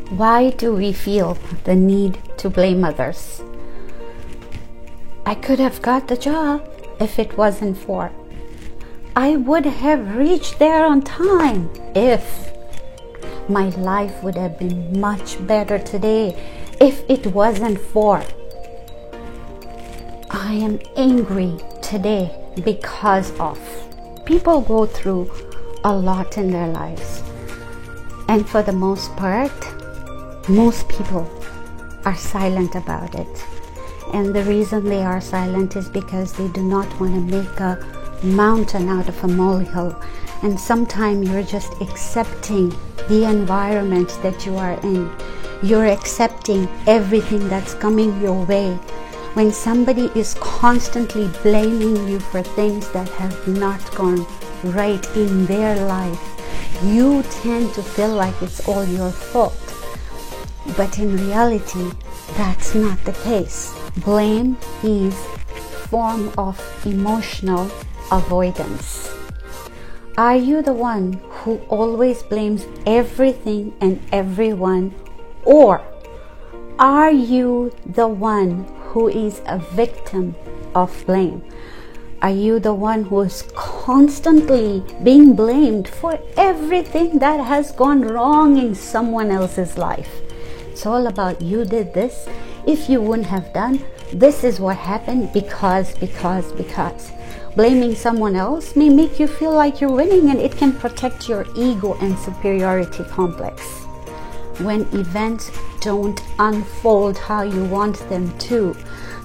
Why do we feel the need to blame others? I could have got the job if it wasn't for. I would have reached there on time if. My life would have been much better today if it wasn't for. I am angry today because of. People go through a lot in their lives, and for the most part, most people are silent about it. And the reason they are silent is because they do not want to make a mountain out of a molehill. And sometimes you're just accepting the environment that you are in. You're accepting everything that's coming your way. When somebody is constantly blaming you for things that have not gone right in their life, you tend to feel like it's all your fault. But in reality, that's not the case. Blame is a form of emotional avoidance. Are you the one who always blames everything and everyone, or are you the one who is a victim of blame? Are you the one who is constantly being blamed for everything that has gone wrong in someone else's life? It's all about you did this. If you wouldn't have done, this is what happened because. Blaming someone else may make you feel like you're winning, and it can protect your ego and superiority complex. When events don't unfold how you want them to,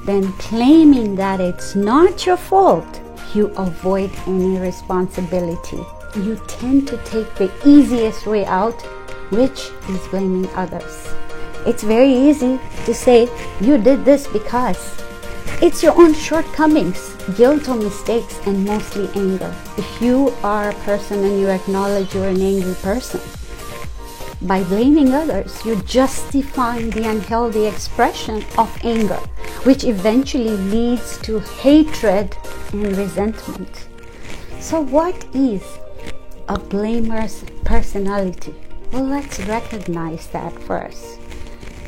then claiming that it's not your fault, you avoid any responsibility. You tend to take the easiest way out, which is blaming others. It's very easy to say, you did this because. It's your own shortcomings, guilt or mistakes, and mostly anger. If you are a person and you acknowledge you're an angry person, by blaming others, you're justifying the unhealthy expression of anger, which eventually leads to hatred and resentment. So what is a blamer's personality? Well, let's recognize that first.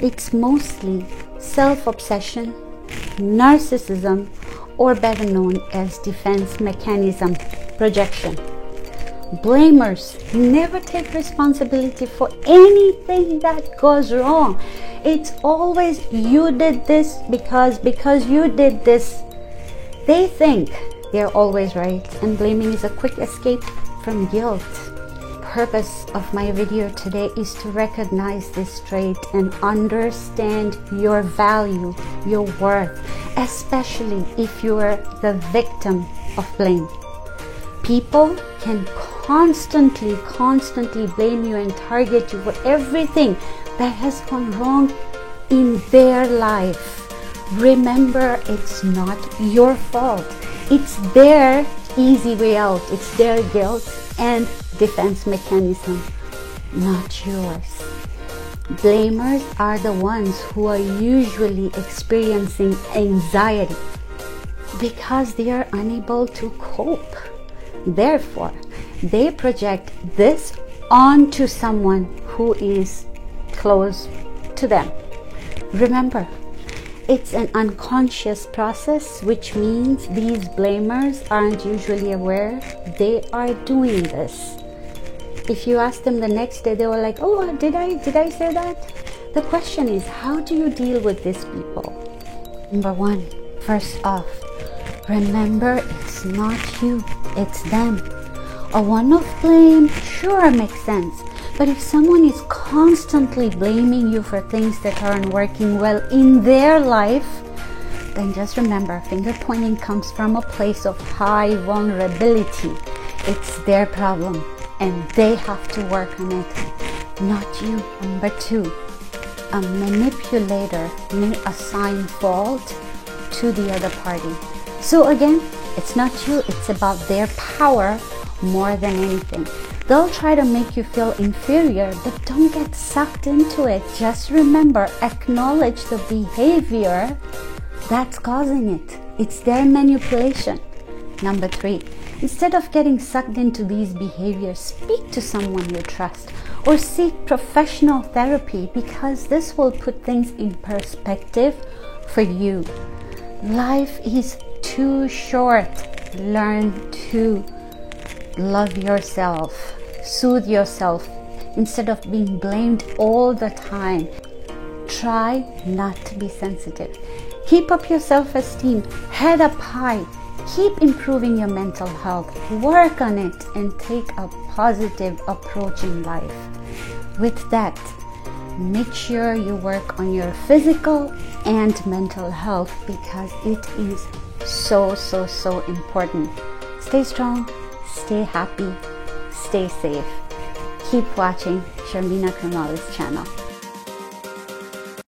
It's mostly self-obsession, narcissism, or better known as defense mechanism projection. Blamers never take responsibility for anything that goes wrong. It's always you did this because you did this. They think they're always right, and blaming is a quick escape from guilt. Purpose of my video today is to recognize this trait and understand your value, your worth, especially if you are the victim of blame. People can constantly blame you and target you for everything that has gone wrong in their life. Remember, it's not your fault. It's their easy way out. It's their guilt and defense mechanism, not yours. Blamers are the ones who are usually experiencing anxiety because they are unable to cope. Therefore, they project this onto someone who is close to them. Remember, it's an unconscious process, which means these blamers aren't usually aware they are doing this. If you ask them the next day, they were like, oh, did I say that? The question is, how do you deal with these people? Number one, first off, remember it's not you, it's them. A one-off blame sure makes sense, but if someone is constantly blaming you for things that aren't working well in their life, then just remember, finger pointing comes from a place of high vulnerability. It's their problem, and they have to work on it, not you. Number two, a manipulator may assign fault to the other party. So again, it's not you, it's about their power more than anything. They'll try to make you feel inferior, but don't get sucked into it. Just remember, acknowledge the behavior that's causing it. It's their manipulation. Number three, instead of getting sucked into these behaviors, speak to someone you trust. or seek professional therapy, because this will put things in perspective for you. Life is too short. Learn to love yourself, soothe yourself instead of being blamed all the time. Try not to be sensitive. Keep up your self-esteem, head up high. Keep improving your mental health, work on it, and take a positive approach in life. With that, make sure you work on your physical and mental health, because it is so important. Stay strong, stay happy, stay safe. Keep watching Sharmina Karmali's channel.